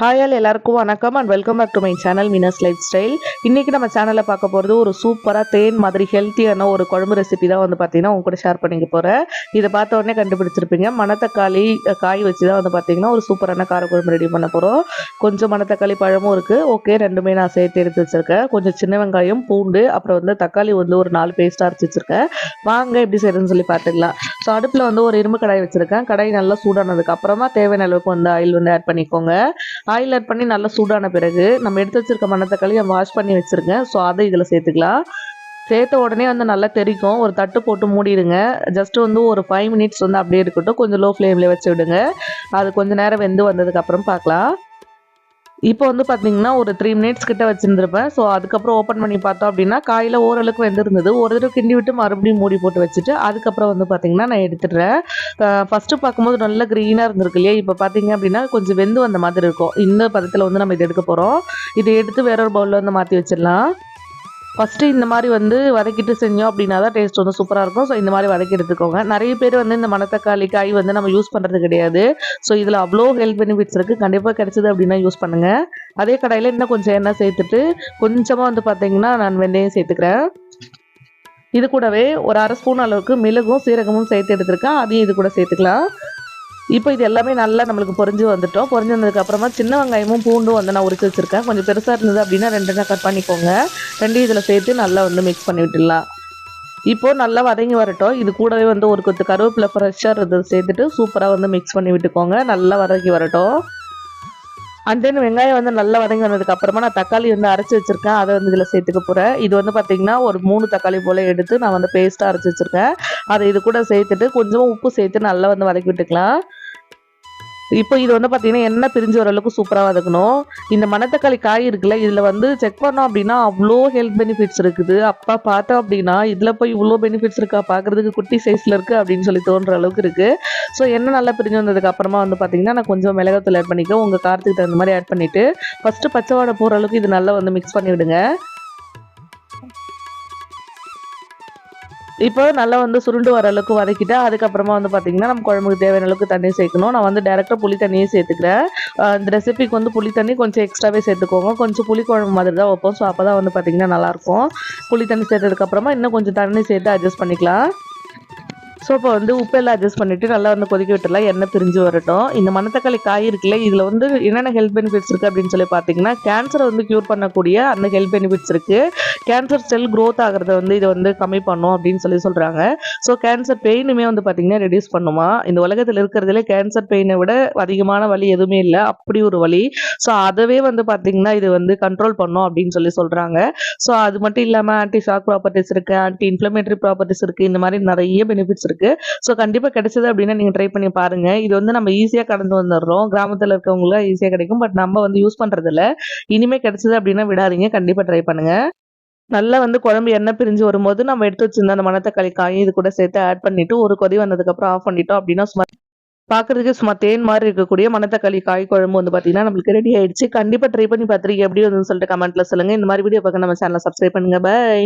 Hi all எல்லாருக்கும் வணக்கம் and welcome back to my channel Meena's lifestyle. இன்றைக்கி நம்ம சேனலில் பார்க்க போகிறது ஒரு சூப்பராக தேன் மாதிரி ஹெல்த்தியான ஒரு குழம்பு ரெசிபி தான் வந்து பார்த்திங்கன்னா உங்க கூட ஷேர் பண்ணிக்க போகிறேன். இதை பார்த்த உடனே கண்டுபிடிச்சிருப்பீங்க. மணத்தக்காளி காய் வச்சு தான் வந்து பார்த்திங்கன்னா ஒரு சூப்பரான காரக்குழம்பு ரெடி பண்ண போகிறோம். கொஞ்சம் மணத்தக்காளி பழமும் இருக்குது. ஓகே, ரெண்டுமே நான் சேர்த்து எடுத்து வச்சுருக்கேன். கொஞ்சம் சின்ன வெங்காயம், பூண்டு, அப்புறம் வந்து தக்காளி வந்து ஒரு 4 பேஸ்ட்டாக அரைச்சி வச்சுருக்கேன். வாங்க எப்படி செய்யறதுன்னு சொல்லி பார்த்துக்கலாம். ஸோ அடுப்பில் வந்து ஒரு இரும்பு கடாய் வச்சுருக்கேன். கடாய் நல்லா சூடானதுக்கு அப்புறமா தேவையான அளவுக்கு வந்து ஆயில் வந்து ஆட் பண்ணிக்கோங்க. ஆயில் ஆட் பண்ணி நல்லா சூடான பிறகு நம்ம எடுத்து வச்சிருக்க மணத்தக்காளி வாஷ் பண்ணி வச்சிருக்கேன். ஸோ அதை இதில் சேர்த்துக்கலாம். சேர்த்த உடனே வந்து நல்லா தெரிக்கும். ஒரு தட்டு போட்டு மூடிடுங்க. ஜஸ்ட் வந்து ஒரு 5 மினிட்ஸ் வந்து அப்படியே இருக்கட்டும். கொஞ்சம் லோ ஃப்ளேமில் வச்சு விடுங்க. அது கொஞ்சம் நேரம் வெந்து வந்ததுக்கப்புறம் பார்க்கலாம். இப்போ வந்து பார்த்தீங்கன்னா ஒரு 3 மினிட்ஸ் கிட்ட வச்சுருந்துருப்பேன். ஸோ அதுக்கப்புறம் ஓப்பன் பண்ணி பார்த்தோம் அப்படின்னா காயில் ஓரளவுக்கு வெந்திருந்தது. ஒரு தடவை கிண்டி விட்டு மறுபடியும் மூடி போட்டு வச்சுட்டு அதுக்கப்புறம் வந்து பார்த்தீங்கன்னா நான் எடுத்துடுறேன். ஃபஸ்ட்டு பார்க்கும்போது நல்லா க்ரீனாக இருந்திருக்கு இல்லையா? இப்போ பார்த்தீங்க அப்படின்னா கொஞ்சம் வெந்து வந்த மாதிரி இருக்கும். இந்த பதத்தில் வந்து நம்ம இதை எடுக்க போகிறோம். இதை எடுத்து வேற ஒரு பவுலில் வந்து மாற்றி வச்சிடலாம். ஃபஸ்ட்டு இந்த மாதிரி வந்து வதக்கிட்டு செஞ்சோம் அப்படின்னா தான் டேஸ்ட் வந்து சூப்பராக இருக்கும். ஸோ இந்த மாதிரி வதக்கி எடுத்துக்கோங்க. நிறைய பேர் வந்து இந்த மணத்தக்காளி காய் வந்து நம்ம யூஸ் பண்ணுறது கிடையாது. ஸோ இதில் அவ்வளோ ஹெல்த் பெனிஃபிட்ஸ் இருக்குது. கண்டிப்பாக கிடைச்சது அப்படின்னா யூஸ் பண்ணுங்கள். அதே கடாயில் இன்னும் கொஞ்சம் எண்ணெய் சேர்த்துட்டு கொஞ்சமாக வந்து பார்த்தீங்கன்னா நான் வெந்தயம் சேர்த்துக்கிறேன். இது கூடவே ஒரு 1/2 ஸ்பூன் அளவுக்கு மிளகும் சீரகமும் சேர்த்து எடுத்துருக்கேன். அதையும் இது கூட சேர்த்துக்கலாம். இப்போ இது எல்லாமே நல்லா நம்மளுக்கு பொரிஞ்சு வந்துட்டோம். பொரிஞ்சு வந்ததுக்கப்புறமா சின்ன வெங்காயமும் பூண்டும் வந்து நான் உரிச்சு வச்சுருக்கேன். கொஞ்சம் பெருசாக இருந்தது அப்படின்னா 2 கட் பண்ணிக்கோங்க. 2 இதில் சேர்த்து நல்லா வந்து மிக்ஸ் பண்ணி விட்டுடலாம். இப்போது நல்லா வதங்கி வரட்டும். இது கூடவே வந்து ஒரு கொத்து கருவேப்பிலை ஃப்ரெஷ்ஷாக இதை சேர்த்துட்டு சூப்பராக வந்து மிக்ஸ் பண்ணி விட்டுக்கோங்க. நல்லா வதங்கி வரட்டும். அண்ட் தென் வெங்காயம் வந்து நல்லா வதங்கி வந்ததுக்கப்புறமா நான் தக்காளி வந்து அரைச்சி வச்சுருக்கேன். அதை வந்து இதில் சேர்த்துக்க போகிறேன். இது வந்து பார்த்திங்கன்னா ஒரு 3 தக்காளி போல் எடுத்து நான் வந்து பேஸ்ட்டாக அரைச்சி வச்சுருக்கேன். அதை இது கூட சேர்த்துட்டு கொஞ்சமாக உப்பு சேர்த்து நல்லா வந்து வதக்கி விட்டுக்கலாம். இப்போ இது வந்து பார்த்தீங்கன்னா எண்ணெய் பிரிஞ்சு வர அளவுக்கு சூப்பராக வதக்கணும். இந்த மணத்தக்காளி காய் இருக்குல்ல, இதில் வந்து செக் பண்ணோம் அப்படின்னா அவ்வளோ ஹெல்த் பெனிஃபிட்ஸ் இருக்குது. அப்பா பார்த்தோம் அப்படின்னா இதில் போய் இவ்வளோ பெனிஃபிட்ஸ் இருக்கா, பார்க்குறதுக்கு குட்டி சைஸில் இருக்குது அப்படின்னு சொல்லி தோன்ற அளவுக்கு இருக்குது. ஸோ எண்ணெய் நல்லா பிரிஞ்சு வந்ததுக்கு அப்புறமா வந்து பார்த்தீங்கன்னா நான் கொஞ்சம் மிளகாத்தூள் ஆட் பண்ணிக்க, உங்கள் காரத்துக்கு தகுந்த மாதிரி ஆட் பண்ணிவிட்டு ஃபஸ்ட்டு பச்சை வாடை போகிற அளவுக்கு இது நல்லா வந்து மிக்ஸ் பண்ணி விடுங்க. இப்போ நல்லா வந்து சுருண்டு வர அளவுக்கு வதக்கிட்டு அதுக்கப்புறமா வந்து பார்த்திங்கன்னா நம்ம குழம்புக்கு தேவையான அளவுக்கு தண்ணி சேர்க்கணும். நான் வந்து டேரெக்டாக புளி தண்ணியே சேர்த்துக்கிறேன். இந்த ரெசிபிக்கு வந்து புளி தண்ணி கொஞ்சம் எக்ஸ்ட்ராவே சேர்த்துக்கோங்க. கொஞ்சம் புளி குழம்பு மாதிரி தான் வைப்போம். ஸோ அப்போ தான் வந்து பார்த்திங்கன்னா நல்லாயிருக்கும். புளி தண்ணி சேர்த்ததுக்கப்புறமா இன்னும் கொஞ்சம் தண்ணி சேர்த்து அட்ஜஸ்ட் பண்ணிக்கலாம். ஸோ இப்போ வந்து உப்பெல்லாம் அட்ஜஸ்ட் பண்ணிவிட்டு நல்லா வந்து கொதிக்க விட்டுலாம் எண்ணெய் பிரிஞ்சு வரட்டும். இந்த மணத்தக்காளி காய் இருக்குல்ல, இதில் வந்து என்னென்ன ஹெல்த் பெனிஃபிட்ஸ் இருக்குது அப்படின்னு சொல்லி பார்த்தீங்கன்னா கேன்சரை வந்து க்யூர் பண்ணக்கூடிய அந்த ஹெல்த் பெனிஃபிட்ஸ் இருக்குது. கேன்சர் செல் க்ரோத் ஆகிறத வந்து இதை வந்து கம்மி பண்ணும் அப்படின்னு சொல்லி சொல்கிறாங்க. ஸோ கேன்சர் பெயினுமே வந்து பார்த்திங்கன்னா ரெடியூஸ் பண்ணுமா. இந்த உலகத்தில் இருக்கிறதுல கேன்சர் பெயினை விட அதிகமான வலி எதுவுமே இல்லை, அப்படி ஒரு வலி. ஸோ அதவே வந்து பார்த்திங்கன்னா இது வந்து கண்ட்ரோல் பண்ணும் அப்படின்னு சொல்லி சொல்கிறாங்க. ஸோ அது மட்டும் இல்லாமல் ஆன்டி ஷாக் ப்ராப்பர்ட்டிஸ் இருக்குது, ஆன்டி இன்ஃப்ளமேட்டரி ப்ராப்பர்ட்டிஸ் இருக்குது. இந்த மாதிரி நிறைய பெனிஃபிட்ஸ் இருக்குது. ஸோ கண்டிப்பாக கிடைச்சது அப்படின்னா நீங்கள் ட்ரை பண்ணி பாருங்கள். இது வந்து நம்ம ஈஸியாக கடந்து வந்துடுறோம். கிராமத்தில் இருக்கவங்களாம் ஈஸியாக கிடைக்கும். பட் நம்ம வந்து யூஸ் பண்ணுறதில்ல. இனிமேல் கிடைச்சது அப்படின்னா விடாதீங்க, கண்டிப்பாக ட்ரை பண்ணுங்கள். நல்லா வந்து குழம்பு எண்ணெய் பிரிஞ்சு வரும்போது நம்ம எடுத்து வச்சிருந்த அந்த மணத்தக்காளி காய் இது கூட சேர்த்து ஆட் பண்ணிவிட்டு ஒரு கொதி வந்ததுக்கப்புறம் ஆஃப் பண்ணிட்டோம் அப்படின்னா சும்மா பார்க்குறதுக்கு சும்மா தேன் மாதிரி இருக்கக்கூடிய மணத்தக்காளி காய் குழம்பு வந்து பார்த்தீங்கன்னா நம்மளுக்கு ரெடி ஆயிடுச்சு. கண்டிப்பாக ட்ரை பண்ணி பார்த்துருக்கீங்க எப்படி வந்து சொல்லிட்டு கமெண்ட்டில் சொல்லுங்கள். இந்த மாதிரி வீடியோ பார்க்க நம்ம சேனலை சப்ஸ்கிரைப் பண்ணுங்கள். பை.